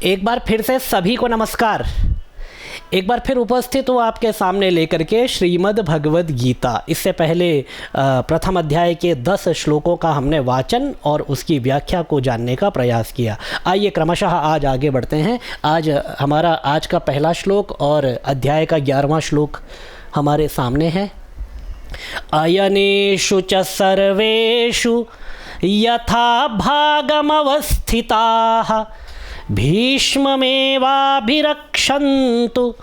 एक बार फिर से सभी को नमस्कार। एक बार फिर उपस्थित हूँ आपके सामने लेकर के श्रीमद् भगवद गीता। इससे पहले प्रथम अध्याय के 10 श्लोकों का हमने वाचन और उसकी व्याख्या को जानने का प्रयास किया। आइए क्रमशः आज आगे बढ़ते हैं। आज हमारा आज का पहला श्लोक और अध्याय का 11वां श्लोक हमारे सामने है। अयनेषु च सर्वेषु यथा भागमवस्थिताः भीष्ममेवाभिरक्षन्तु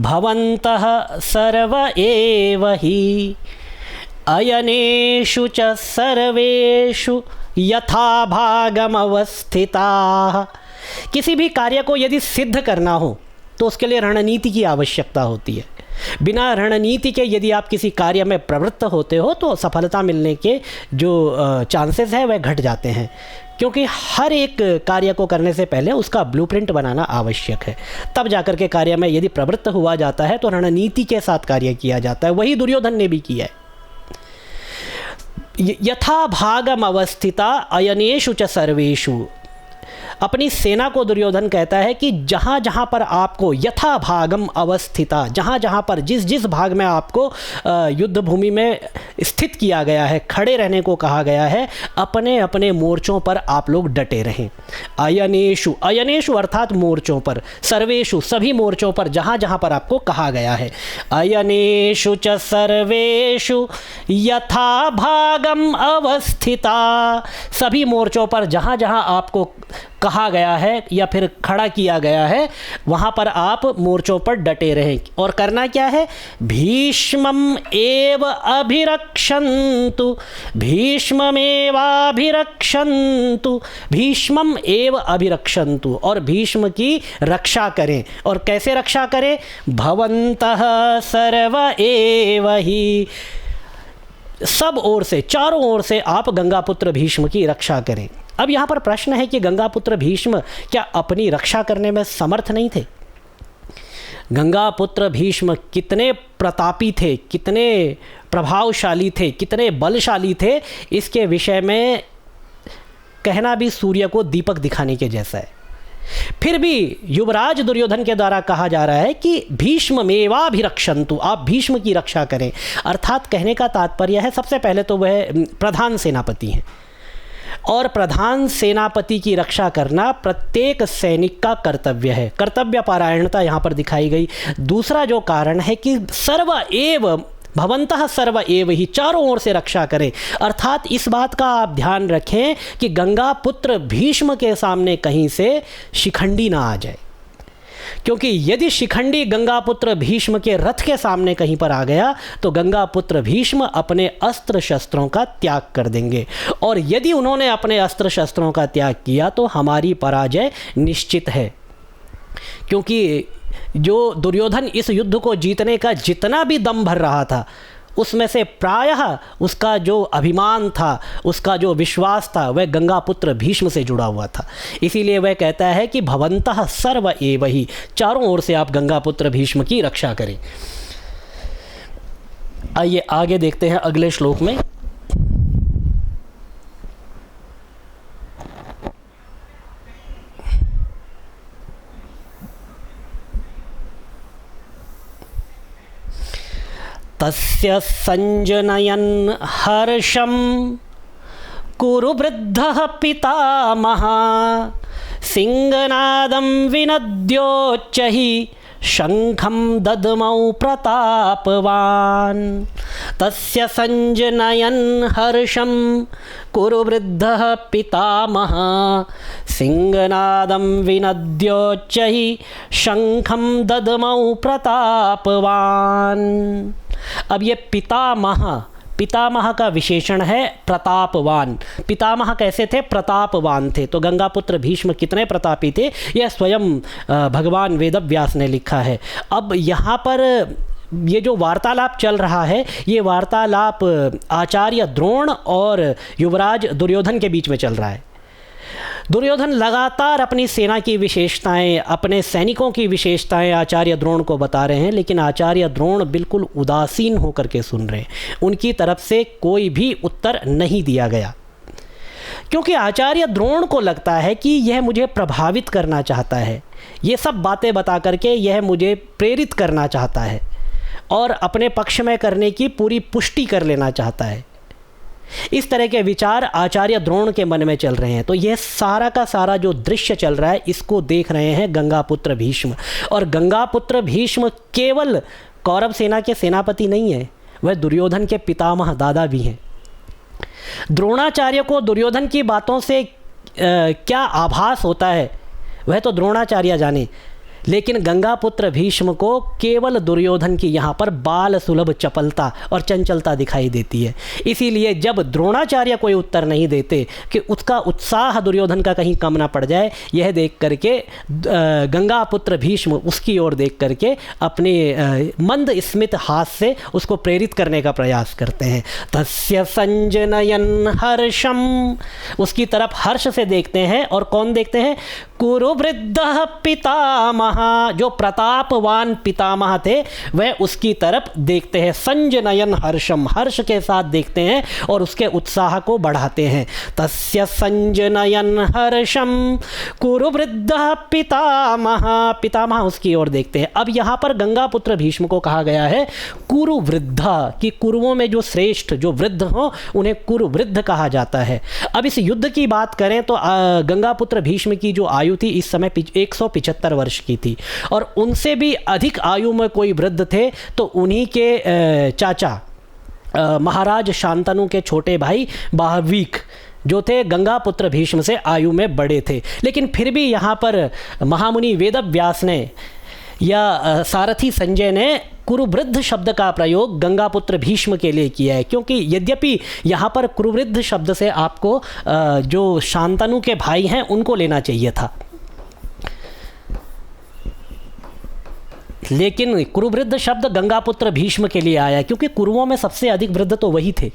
भवन्तः सर्व एव हि। अयनेषु च सर्वेषु यथा भागमवस्थिताः। किसी भी कार्य को यदि सिद्ध करना हो तो उसके लिए रणनीति की आवश्यकता होती है। बिना रणनीति के यदि आप किसी कार्य में प्रवृत्त होते हो तो सफलता मिलने के जो चांसेस है वह घट जाते हैं, क्योंकि हर एक कार्य को करने से पहले उसका ब्लूप्रिंट बनाना आवश्यक है। तब जाकर के कार्य में यदि प्रवृत्त हुआ जाता है तो रणनीति के साथ कार्य किया जाता है। वही दुर्योधन ने भी किया है। यथा भागम अवस्थिता अयनेषु च सर्वेषु। अपनी सेना को दुर्योधन कहता है कि जहाँ जहाँ पर आपको यथा भागम अवस्थिता, जहाँ जहाँ पर जिस जिस भाग में आपको युद्ध भूमि में स्थित किया गया है, खड़े रहने को कहा गया है, अपने अपने मोर्चों पर आप लोग डटे रहें। अयनेषु, अयनेषु अर्थात मोर्चों पर, सर्वेषु सभी मोर्चों पर जहाँ जहाँ पर आपको कहा गया है। अयनेषु च सर्वेषु यथा भागम अवस्थिता। सभी मोर्चों पर जहाँ जहाँ आपको कहा गया है या फिर खड़ा किया गया है वहाँ पर आप मोर्चों पर डटे रहें। और करना क्या है? भीष्मम एव अभिरक्षन्तु, भीष्ममेवाभिरक्षन्तु, भीष्मम एव अभिरक्षन्तु, और भीष्म की रक्षा करें। और कैसे रक्षा करें? भवन्तः सर्व एव हि। सब ओर से, चारों ओर से आप गंगापुत्र भीष्म की रक्षा करें। अब यहाँ पर प्रश्न है कि गंगापुत्र भीष्म क्या अपनी रक्षा करने में समर्थ नहीं थे? गंगापुत्र भीष्म कितने प्रतापी थे, कितने प्रभावशाली थे, कितने बलशाली थे, इसके विषय में कहना भी सूर्य को दीपक दिखाने के जैसा है। फिर भी युवराज दुर्योधन के द्वारा कहा जा रहा है कि भीष्ममेवाभिरक्षन्तु, आप भीष्म की रक्षा करें। अर्थात कहने का तात्पर्य है, सबसे पहले तो वह प्रधान सेनापति हैं और प्रधान सेनापति की रक्षा करना प्रत्येक सैनिक का कर्तव्य है। कर्तव्य पारायणता यहाँ पर दिखाई गई। दूसरा जो कारण है कि सर्व एव, भवन्तः सर्व एव ही, चारों ओर से रक्षा करें। अर्थात इस बात का आप ध्यान रखें कि गंगा पुत्र भीष्म के सामने कहीं से शिखंडी ना आ जाए, क्योंकि यदि शिखंडी गंगापुत्र भीष्म के रथ के सामने कहीं पर आ गया तो गंगापुत्र भीष्म अपने अस्त्र शस्त्रों का त्याग कर देंगे। और यदि उन्होंने अपने अस्त्र शस्त्रों का त्याग किया तो हमारी पराजय निश्चित है, क्योंकि जो दुर्योधन इस युद्ध को जीतने का जितना भी दम भर रहा था उसमें से प्रायः उसका जो अभिमान था, उसका जो विश्वास था, वह गंगापुत्र भीष्म से जुड़ा हुआ था। इसीलिए वह कहता है कि भवन्तः सर्व एव हि, चारों ओर से आप गंगापुत्र भीष्म की रक्षा करें। आइए आगे देखते हैं अगले श्लोक में। तस्य संजनयन् हर्षं कुरु वृद्धः पितामहः सिंहनादं विनद्योच्चैः शंखं दद्मौ प्रतापवान्। तस्य संजनयन् हर्षं कुरु वृद्धः पितामहः सिंहनादं विनद्योच्चैः शंखं दद्मौ प्रतापवान्। अब ये पितामह, पितामह का विशेषण है प्रतापवान। पितामह कैसे थे? प्रतापवान थे। तो गंगापुत्र भीष्म कितने प्रतापी थे यह स्वयं भगवान वेदव्यास ने लिखा है। अब यहाँ पर ये जो वार्तालाप चल रहा है, ये वार्तालाप आचार्य द्रोण और युवराज दुर्योधन के बीच में चल रहा है। दुर्योधन लगातार अपनी सेना की विशेषताएं, अपने सैनिकों की विशेषताएं आचार्य द्रोण को बता रहे हैं, लेकिन आचार्य द्रोण बिल्कुल उदासीन होकर के सुन रहे हैं। उनकी तरफ से कोई भी उत्तर नहीं दिया गया। क्योंकि आचार्य द्रोण को लगता है कि यह मुझे प्रभावित करना चाहता है, ये सब बातें बता करके यह मुझे प्रेरित करना चाहता है और अपने पक्ष में करने की पूरी पुष्टि कर लेना चाहता है। इस तरह के विचार आचार्य द्रोण के मन में चल रहे हैं। तो यह सारा का सारा जो दृश्य चल रहा है इसको देख रहे हैं गंगापुत्र भीष्म। और गंगापुत्र भीष्म केवल कौरव सेना के सेनापति नहीं हैं, वह दुर्योधन के पितामह दादा भी हैं। द्रोणाचार्य को दुर्योधन की बातों से क्या आभास होता है वह तो द्रोणाचार्य जाने, लेकिन गंगापुत्र भीष्म को केवल दुर्योधन की यहाँ पर बाल सुलभ चपलता और चंचलता दिखाई देती है। इसीलिए जब द्रोणाचार्य कोई उत्तर नहीं देते कि उसका उत्साह दुर्योधन का कहीं कम ना पड़ जाए, यह देख करके गंगापुत्र भीष्म उसकी ओर देख करके अपने मंद स्मित हाथ से उसको प्रेरित करने का प्रयास करते हैं। तस्य संजनयन हर्षम, उसकी तरफ हर्ष से देखते हैं। और कौन देखते हैं? कुरुवृद्धः पितामह, जो प्रतापवान पितामह थे वह उसकी तरफ देखते हैं। संजनयन हर्षम, हर्ष के साथ देखते हैं और उसके उत्साह को बढ़ाते हैं। तस्य संजनयन हर्षम कुरुवृद्धः पितामह, पितामह उसकी ओर देखते हैं। अब यहाँ पर गंगापुत्र भीष्म को कहा गया है कुरुवृद्ध, कि कुरुओं में जो श्रेष्ठ जो वृद्ध हो उन्हें कुरुवृद्ध कहा जाता है। अब इस युद्ध की बात करें तो गंगापुत्र भीष्म की जो आयु थी इस समय 175 वर्ष की थी, और उनसे भी अधिक आयु में कोई वृद्ध थे तो उन्हीं के चाचा महाराज शांतनु के छोटे भाई बाहवीक जो थे गंगापुत्र भीष्म से आयु में बड़े थे। लेकिन फिर भी यहाँ पर महामुनि वेदव्यास ने या सारथी संजय ने कुरुवृद्ध शब्द का प्रयोग गंगापुत्र भीष्म के लिए किया है, क्योंकि यद्यपि यहाँ पर कुरुवृद्ध शब्द से आपको जो शांतनु के भाई हैं उनको लेना चाहिए था, लेकिन कुरुवृद्ध शब्द गंगापुत्र भीष्म के लिए आया क्योंकि कुरुओं में सबसे अधिक वृद्ध तो वही थे।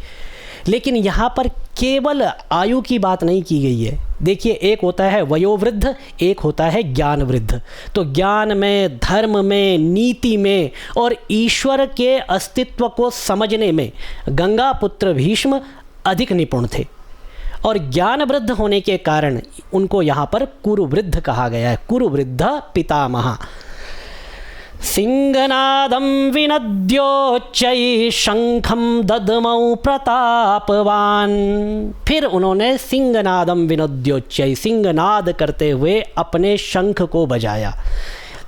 लेकिन यहाँ पर केवल आयु की बात नहीं की गई है। देखिए, एक होता है वयोवृद्ध, एक होता है ज्ञान वृद्ध। तो ज्ञान में, धर्म में, नीति में और ईश्वर के अस्तित्व को समझने में गंगापुत्र भीष्म अधिक निपुण थे, और ज्ञान वृद्ध होने के कारण उनको यहाँ पर कुरुवृद्ध कहा गया है। कुरुवृद्ध पितामह। सिंहनादं विनद्योच्चैः शंखं दद्मौ प्रतापवान। फिर उन्होंने सिंहनादं विनद्योच्चैः, सिंहनाद करते हुए अपने शंख को बजाया।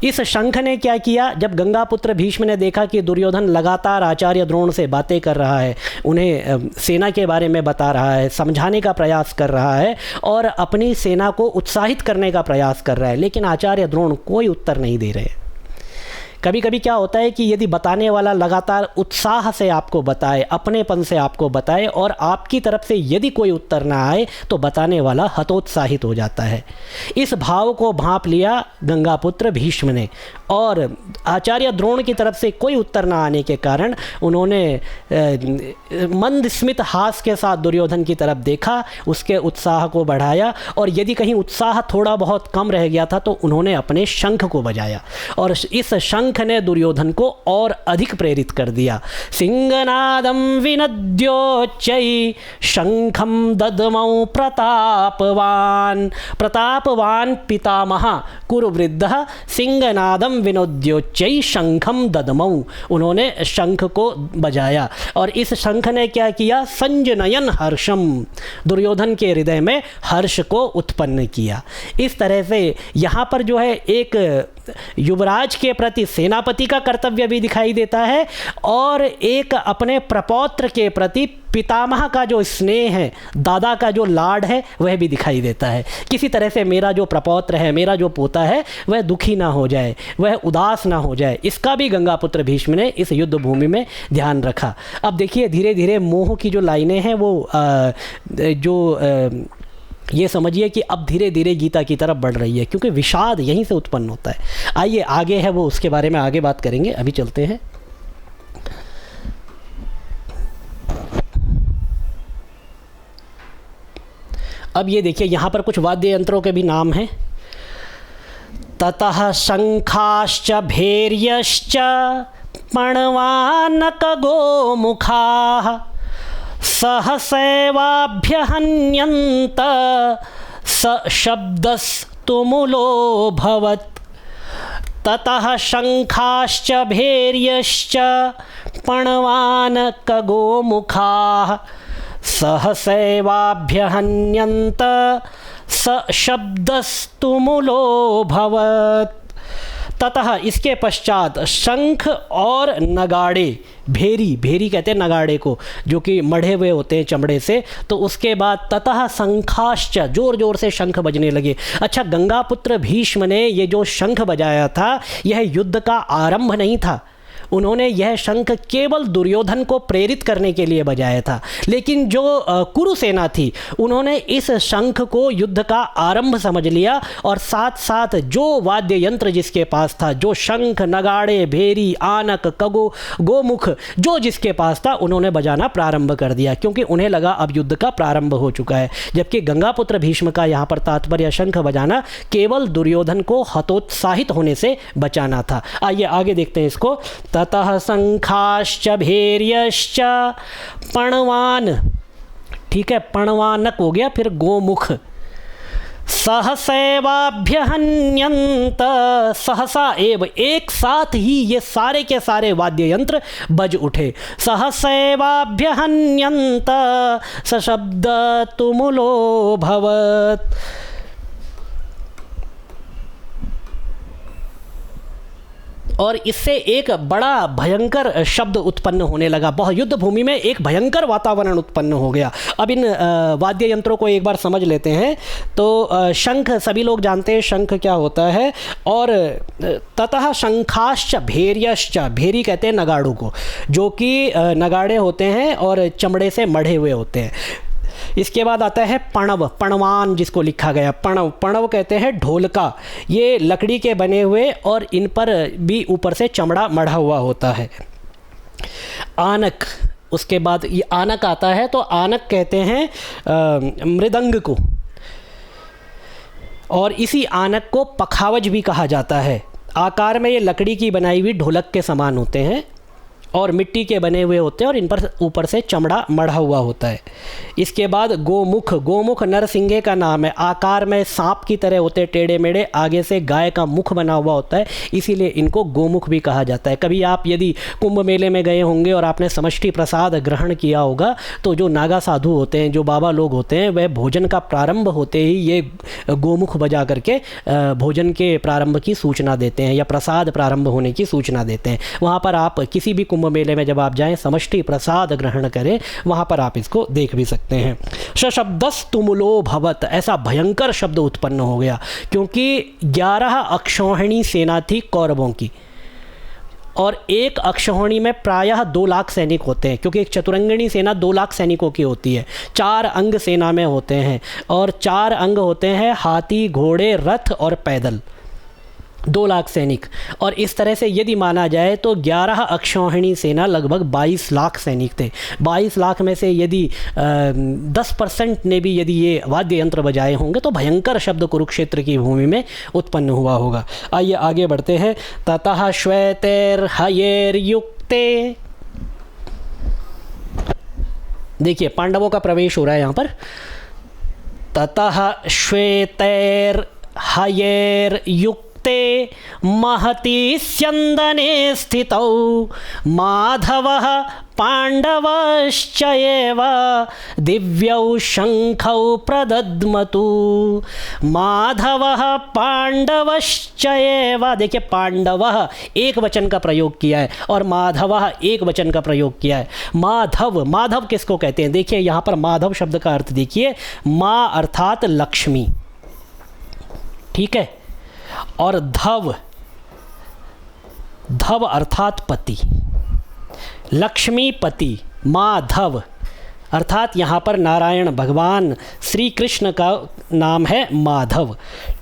इस शंख ने क्या किया? जब गंगापुत्र भीष्म ने देखा कि दुर्योधन लगातार आचार्य द्रोण से बातें कर रहा है, उन्हें सेना के बारे में बता रहा है, समझाने का प्रयास कर रहा है और अपनी सेना को उत्साहित करने का प्रयास कर रहा है, लेकिन आचार्य द्रोण कोई उत्तर नहीं दे रहे। कभी कभी क्या होता है कि यदि बताने वाला लगातार उत्साह से आपको बताए, अपनेपन से आपको बताए और आपकी तरफ से यदि कोई उत्तर ना आए तो बताने वाला हतोत्साहित हो जाता है। इस भाव को भांप लिया गंगापुत्र भीष्म ने, और आचार्य द्रोण की तरफ से कोई उत्तर ना आने के कारण उन्होंने मंद स्मित हास के साथ दुर्योधन की तरफ देखा, उसके उत्साह को बढ़ाया, और यदि कहीं उत्साह थोड़ा बहुत कम रह गया था तो उन्होंने अपने शंख को बजाया, और इस शंख ने दुर्योधन को और अधिक प्रेरित कर दिया। सिंहनादं विनद्योच्चैः शंखं दद्मौ प्रतापवान। प्रतापवान पितामह कुरुवृद्धः सिंहनादं विनोद्योच्चैः शंखं दद्मौ, उन्होंने शंख को बजाया, और इस शंख ने क्या किया? संजनयन हर्षम, दुर्योधन के हृदय में हर्ष को उत्पन्न किया। इस तरह से यहाँ पर जो है एक युवराज के प्रति सेनापति का कर्तव्य भी दिखाई देता है, और एक अपने प्रपौत्र के प्रति पितामह का जो स्नेह है, दादा का जो लाड है, वह भी दिखाई देता है। किसी तरह से मेरा जो प्रपौत्र है, मेरा जो पोता है, वह दुखी ना हो जाए, वह उदास ना हो जाए, इसका भी गंगापुत्र भीष्म ने इस युद्ध भूमि में ध्यान रखा। अब देखिए, धीरे धीरे मोह की जो लाइनें हैं वो ये समझिए कि अब धीरे धीरे गीता की तरफ बढ़ रही है, क्योंकि विषाद यहीं से उत्पन्न होता है। आइए आगे है वो, उसके बारे में आगे बात करेंगे, अभी चलते हैं। अब ये देखिए, यहाँ पर कुछ वाद्य यंत्रों के भी नाम हैं। ततः शंखाश्च भैर्यश्च पणवानक गोमुखाः सहसैवाभ्यहन्यन्त सशब्दस्तुमुलोऽभवत् ततः शङ्खाश्च भैर्यश्च पणवानकगोमुखाः सहसैवाभ्यहन्यन्त सशब्दस्तुमुलोऽभवत्। ततः इसके पश्चात शंख और नगाड़े, भेरी, भेरी कहते हैं नगाड़े को, जो कि मढ़े हुए होते हैं चमड़े से, तो उसके बाद ततः शंखाश्च, जोर जोर से शंख बजने लगे। अच्छा, गंगापुत्र भीष्म ने ये जो शंख बजाया था यह युद्ध का आरंभ नहीं था, उन्होंने यह शंख केवल दुर्योधन को प्रेरित करने के लिए बजाया था। लेकिन जो कुरुसेना थी उन्होंने इस शंख को युद्ध का आरंभ समझ लिया और साथ साथ जो वाद्य यंत्र जिसके पास था, जो शंख, नगाड़े, भेरी, आनक, कगो, गोमुख, जो जिसके पास था, उन्होंने बजाना प्रारंभ कर दिया, क्योंकि उन्हें लगा अब युद्ध का प्रारंभ हो चुका है। जबकि गंगापुत्र भीष्म का यहाँ पर तात्पर्य शंख बजाना केवल दुर्योधन को हतोत्साहित होने से बचाना था। आइए आगे देखते हैं इसको। ततः शंखाश्च भैर्यश्च पणवान, ठीक है, पणवानक हो गया, फिर गोमुख। सहसैवाभ्यहन्यन्त, सहसा एव, एक साथ ही ये सारे के सारे वाद्य यंत्र बज उठे। सहसैवाभ्यहन्यन्त सशब्दस्तुमुलोऽभवत्। और इससे एक बड़ा भयंकर शब्द उत्पन्न होने लगा, बहुत युद्ध भूमि में एक भयंकर वातावरण उत्पन्न हो गया। अब इन वाद्य यंत्रों को एक बार समझ लेते हैं। तो शंख, सभी लोग जानते हैं शंख क्या होता है। और ततः शंखाश्च भैर्यश्च, भेरी कहते हैं नगाड़ों को, जो कि नगाड़े होते हैं और चमड़े से मढ़े हुए होते हैं। इसके बाद आता है पणव, पणवान जिसको लिखा गया, पणव, पणव कहते हैं ढोलका, ये लकड़ी के बने हुए और इन पर भी ऊपर से चमड़ा मढ़ा हुआ होता है। आनक, उसके बाद ये आनक आता है, तो आनक कहते हैं मृदंग को, और इसी आनक को पखावज भी कहा जाता है। आकार में ये लकड़ी की बनाई हुई ढोलक के समान होते हैं और मिट्टी के बने हुए होते हैं और इन पर ऊपर से चमड़ा मढ़ा हुआ होता है। इसके बाद गोमुख, गोमुख नरसिंगे का नाम है, आकार में सांप की तरह होते हैं, टेढ़े मेढ़े, आगे से गाय का मुख बना हुआ होता है, इसीलिए इनको गोमुख भी कहा जाता है। कभी आप यदि कुंभ मेले में गए होंगे और आपने समष्टि प्रसाद ग्रहण किया होगा, तो जो नागा साधु होते हैं, जो बाबा लोग होते हैं, वह भोजन का प्रारंभ होते ही ये गोमुख बजा करके भोजन के प्रारंभ की सूचना देते हैं या प्रसाद प्रारंभ होने की सूचना देते हैं। वहाँ पर आप किसी भी कुंभ मेले में जब आप जाएं, समष्टि प्रसाद ग्रहण करें, वहाँ पर आप इसको देख भी सकते हैं। सशब्दस्तुमुलोऽभवत्, ऐसा भयंकर शब्द उत्पन्न हो गया, क्योंकि 11 अक्षौहिणी सेना थी कौरवों की, और एक अक्षौहिणी में प्रायः 2 लाख सैनिक होते हैं, क्योंकि एक चतुरंगिणी सेना 2 लाख सैनिकों की होती है। 4 अंग सेना में होते हैं, और 4 अंग होते हैं हाथी, घोड़े, रथ और पैदल, 2 लाख सैनिक। और इस तरह से यदि माना जाए तो 11 अक्षौहिणी सेना लगभग 22 लाख सैनिक थे। 22 लाख में से यदि 10% ने भी यदि ये वाद्य यंत्र बजाए होंगे तो भयंकर शब्द कुरुक्षेत्र की भूमि में उत्पन्न हुआ होगा। आइए आगे बढ़ते हैं। ततः श्वेतैर्हयैर्युक्ते, देखिए पांडवों का प्रवेश हो रहा है यहाँ पर। ततः श्वेतैर्हयैर्युक्ते महती स्यन्दने स्थितौ माधवः पांडवश्च एव दिव्यौ शंखौ प्रदद्मतु। माधवः पांडवश्च एव, देखिए पांडवः एक वचन का प्रयोग किया है और माधवः एक वचन का प्रयोग किया है। माधव, माधव किसको कहते हैं? देखिए यहाँ पर माधव शब्द का अर्थ देखिए, माँ अर्थात लक्ष्मी, ठीक है, और धव, धव अर्थात पति, लक्ष्मीपति, माधव अर्थात यहाँ पर नारायण भगवान श्री कृष्ण का नाम है माधव,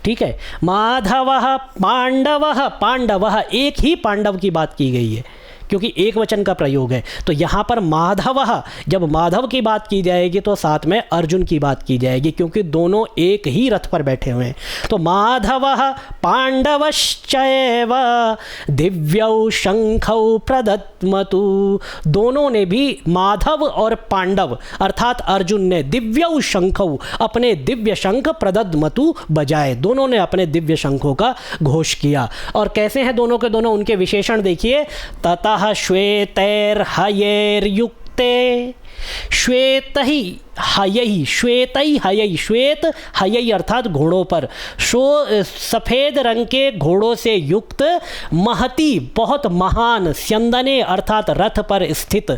ठीक है। माधवः पांडवः, पांडवः एक ही पांडव की बात की गई है, क्योंकि एक वचन का प्रयोग है। तो यहाँ पर माधवः, जब माधव की बात की जाएगी तो साथ में अर्जुन की बात की जाएगी, क्योंकि दोनों एक ही रथ पर बैठे हुए हैं। तो माधवः पांडवश्चैव दिव्यौ शंखौ प्रदत्मतु, दोनों ने भी, माधव और पांडव अर्थात अर्जुन ने, दिव्यौ शंखौ, अपने दिव्य शंख, प्रदत्मतु बजाए, दोनों ने अपने दिव्य शंखों का घोष किया। और कैसे हैं दोनों के दोनों, उनके विशेषण देखिए। ततः श्वेतैर्हयैर्युक्ते, श्वेत ही हयई, श्वेत ही हयई, श्वेत हयई अर्थात घोड़ों पर, सफ़ेद रंग के घोड़ों से युक्त, महती बहुत महान, स्यंदने अर्थात रथ पर स्थित,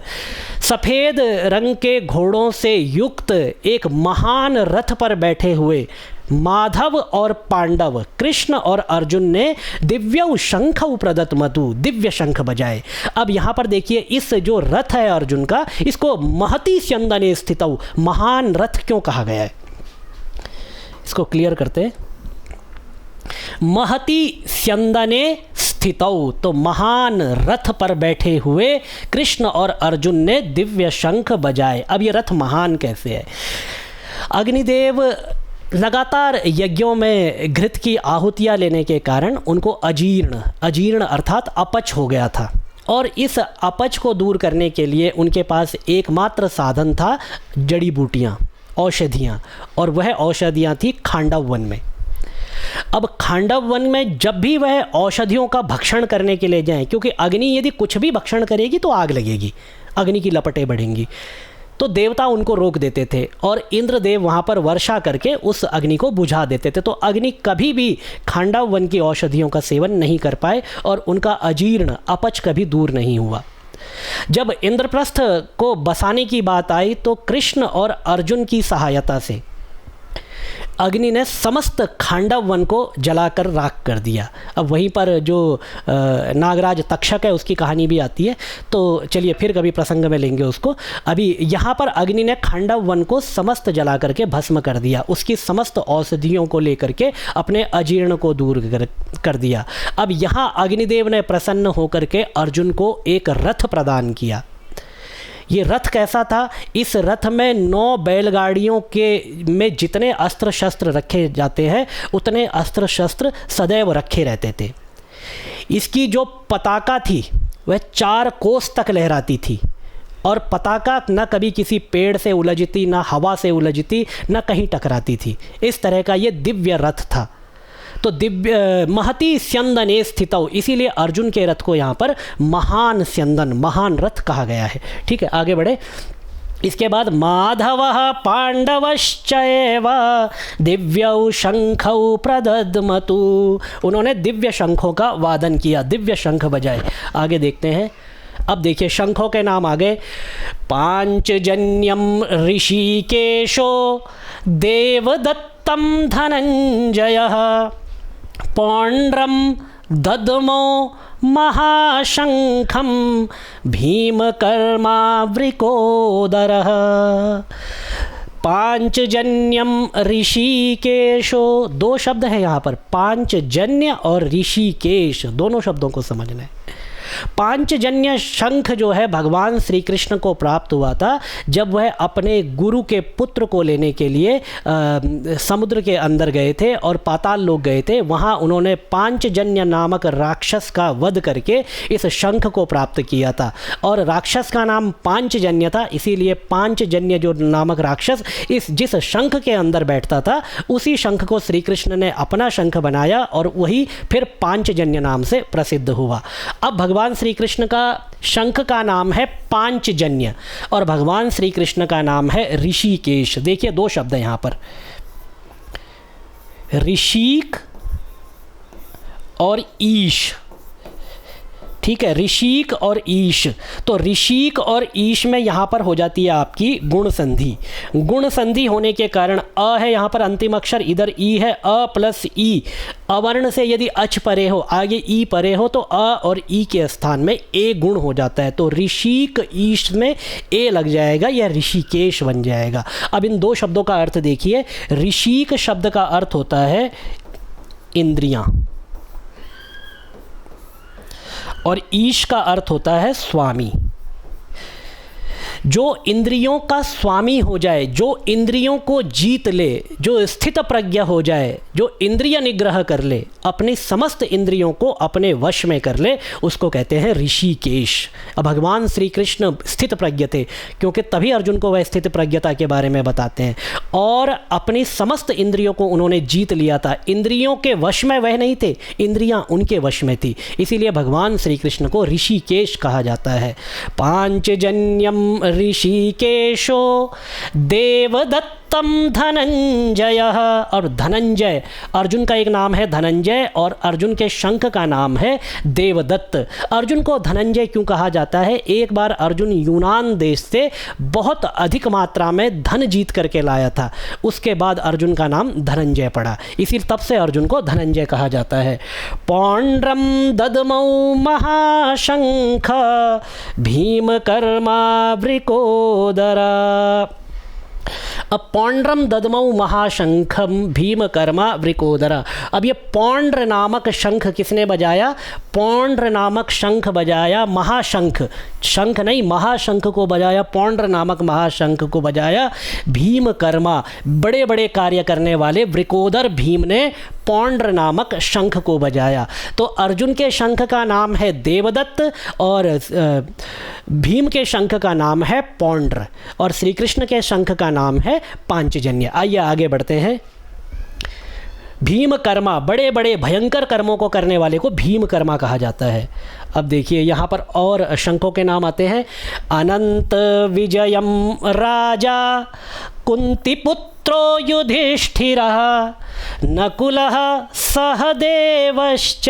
सफ़ेद रंग के घोड़ों से युक्त एक महान रथ पर बैठे हुए माधव और पांडव, कृष्ण और अर्जुन ने दिव्यौ शंखौ प्रदत्मतु, दिव्य शंख बजाए। अब यहाँ पर देखिए, इस जो रथ है अर्जुन का, इसको महती स्यंदने स्थितौ, महान रथ क्यों कहा गया है, इसको क्लियर करते हैं। महती स्यंदने स्थितौ, तो महान रथ पर बैठे हुए कृष्ण और अर्जुन ने दिव्य शंख बजाए। अब ये रथ महान कैसे है? अग्निदेव लगातार यज्ञों में घृत की आहुतियाँ लेने के कारण उनको अजीर्ण अर्थात अपच हो गया था, और इस अपच को दूर करने के लिए उनके पास एकमात्र साधन था जड़ी बूटियाँ, औषधियाँ, और वह औषधियाँ थी खांडव वन में। अब खांडव वन में जब भी वह औषधियों का भक्षण करने के लिए जाएं, क्योंकि अग्नि यदि कुछ भी भक्षण करेगी तो आग लगेगी, अग्नि की लपटें बढ़ेंगी, तो देवता उनको रोक देते थे और इंद्रदेव वहाँ पर वर्षा करके उस अग्नि को बुझा देते थे। तो अग्नि कभी भी खांडव वन की औषधियों का सेवन नहीं कर पाए और उनका अजीर्ण अपच कभी दूर नहीं हुआ। जब इंद्रप्रस्थ को बसाने की बात आई तो कृष्ण और अर्जुन की सहायता से अग्नि ने समस्त खांडव वन को जलाकर राख कर दिया। अब वहीं पर जो नागराज तक्षक है उसकी कहानी भी आती है, तो चलिए फिर कभी प्रसंग में लेंगे उसको। अभी यहाँ पर अग्नि ने खांडव वन को समस्त जला करके भस्म कर दिया, उसकी समस्त औषधियों को लेकर के अपने अजीर्ण को दूर कर दिया। अब यहाँ अग्निदेव ने प्रसन्न होकर के अर्जुन को एक रथ प्रदान किया। ये रथ कैसा था? इस रथ में 9 बैलगाड़ियों के में जितने अस्त्र शस्त्र रखे जाते हैं उतने अस्त्र शस्त्र सदैव रखे रहते थे। इसकी जो पताका थी वह 4 कोस तक लहराती थी, और पताका न कभी किसी पेड़ से उलझती, न हवा से उलझती, न कहीं टकराती थी। इस तरह का ये दिव्य रथ था। तो दिव्य महती स्यंदने स्थितौ, इसीलिए अर्जुन के रथ को यहाँ पर महान स्यंदन, महान रथ कहा गया है। ठीक है, आगे बढ़े। इसके बाद माधवः पांडवश्चैव दिव्यौ शंखौ प्रदद्मतु, उन्होंने दिव्य शंखों का वादन किया, दिव्य शंख बजाए। आगे देखते हैं। अब देखिए शंखों के नाम आगे। पांचजन्यम ऋषिकेशो देवदत्तम धनंजयः पौंड्रम दद्मो महाशंखम भीमकर्मावृकोदरः। पांचजन्यम ऋषिकेशो, 2 शब्द है यहाँ पर, पांचजन्य और ऋषिकेश, दोनों शब्दों को समझना है। पांचजन्य शंख जो है भगवान श्री कृष्ण को प्राप्त हुआ था जब वह अपने गुरु के पुत्र को लेने के लिए समुद्र के अंदर गए थे और पाताल लोक गए थे। वहाँ उन्होंने पांचजन्य नामक राक्षस का वध करके इस शंख को प्राप्त किया था, और राक्षस का नाम पांचजन्य था, इसीलिए पांचजन्य जो नामक राक्षस जिस शंख के अंदर बैठता था उसी शंख को श्री कृष्ण ने अपना शंख बनाया और वही फिर पांचजन्य नाम से प्रसिद्ध हुआ। अब भगवान श्री कृष्ण का शंख का नाम है पांचजन्य और भगवान श्री कृष्ण का नाम है ऋषिकेश। देखिए 2 शब्द हैं यहाँ पर, ऋषिक और ईश। ठीक है, ऋषिक और ईश। तो ऋषिक और ईश में यहाँ पर हो जाती है आपकी गुण संधि। गुण संधि होने के कारण अ है यहाँ पर अंतिम अक्षर, इधर ई है, अ प्लस ई। अवर्ण से यदि अच परे हो, आगे ई परे हो, तो अ और ई के स्थान में ए गुण हो जाता है। तो ऋषिक ईश में ए लग जाएगा, यह ऋषिकेश बन जाएगा। अब इन 2 शब्दों का अर्थ देखिए। ऋषिक शब्द का अर्थ होता है इंद्रियां, और ईश का अर्थ होता है स्वामी। जो इंद्रियों का स्वामी हो जाए, जो इंद्रियों को जीत ले, जो स्थित प्रज्ञ हो जाए, जो इंद्रिय निग्रह कर ले, अपनी समस्त इंद्रियों को अपने वश में कर ले, उसको कहते हैं ऋषिकेश। अब भगवान श्री कृष्ण स्थित प्रज्ञ थे, क्योंकि तभी अर्जुन को वह स्थित प्रज्ञता के बारे में बताते हैं। और अपनी समस्त इंद्रियों को उन्होंने जीत लिया था। इंद्रियों के वश में वह नहीं थे, इंद्रियां उनके वश में थी। इसीलिए भगवान श्री कृष्ण को ऋषिकेश कहा जाता है। पांचजन्यम ऋषिकेशो देवदत्तम धनंजय। और धनंजय, अर्जुन का एक नाम है धनंजय, और अर्जुन के शंख का नाम है देवदत्त। अर्जुन को धनंजय क्यों कहा जाता है? एक बार अर्जुन यूनान देश से बहुत अधिक मात्रा में धन जीत करके लाया था, उसके बाद अर्जुन का नाम धनंजय पड़ा, इसी तब से अर्जुन को धनंजय कहा जाता है। पौंड्रम ददमौ महाशंख भीम कर्मा वृकोदरा। अब पौंड्रम ददमऊ महाशंखम भीम कर्मा वृकोदरा। अब ये पौंड्र नामक शंख किसने बजाया? पौंड्र नामक शंख बजाया महाशंख, शंख नहीं महाशंख को बजाया, पौंड्र नामक महाशंख को बजाया भीम कर्मा, बड़े बड़े कार्य करने वाले वृकोदर भीम ने पौंड्र नामक शंख को बजाया। तो अर्जुन के शंख का नाम है देवदत्त और भीम के शंख का नाम है पौंड्र, और श्री कृष्ण के शंख का नाम है पांचजन्य। आइए आगे बढ़ते हैं। भीम कर्मा, बड़े बड़े भयंकर कर्मों को करने वाले को भीम कर्मा कहा जाता है। अब देखिए यहाँ पर और शंखों के नाम आते हैं। अनंत विजयम राजा कुंतीपुत्रो युधिष्ठिरः नकुलः सहदेवश्च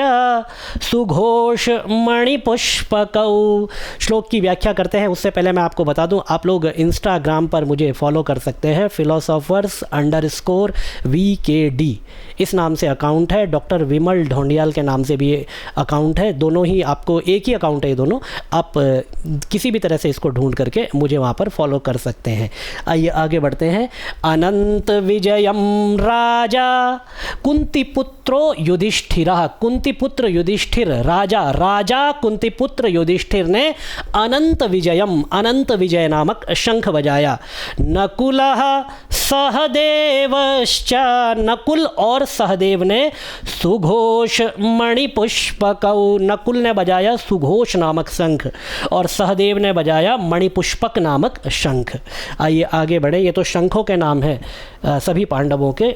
सुघोष मणिपुष्पकौ। श्लोक की व्याख्या करते हैं उससे पहले मैं आपको बता दूं, आप लोग इंस्टाग्राम पर मुझे फॉलो कर सकते हैं, philosophers_VKD इस नाम से अकाउंट है। डॉक्टर विमल ढोंडियाल के नाम से भी ये अकाउंट है। दोनों ही आपको एक ही अकाउंट है, ये दोनों आप किसी भी तरह से इसको ढूंढ करके मुझे वहाँ पर फॉलो कर सकते हैं। आइए आगे बढ़ते हैं। अनंत विजयम राजा कुंतीपुत्रो युधिष्ठिरः। कुंतीपुत्र युधिष्ठिर राजा, राजा कुंतीपुत्र युधिष्ठिर ने अनंत विजयम, अनंत विजय नामक शंख बजाया। नकुलः सहदेवश्च, नकुल और सहदेव ने सुघोष मणिपुष्पकौ, नकुल ने बजाया सुघोष नामक शंख और सहदेव ने बजाया मणिपुष्पक नामक शंख। आइए आगे बढ़े। ये तो शंखों के नाम है सभी पांडवों के।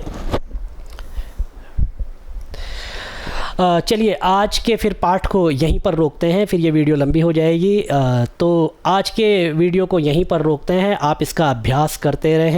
चलिए आज के फिर पाठ को यहीं पर रोकते हैं, फिर ये वीडियो लंबी हो जाएगी। तो आज के वीडियो को यहीं पर रोकते हैं। आप इसका अभ्यास करते रहें।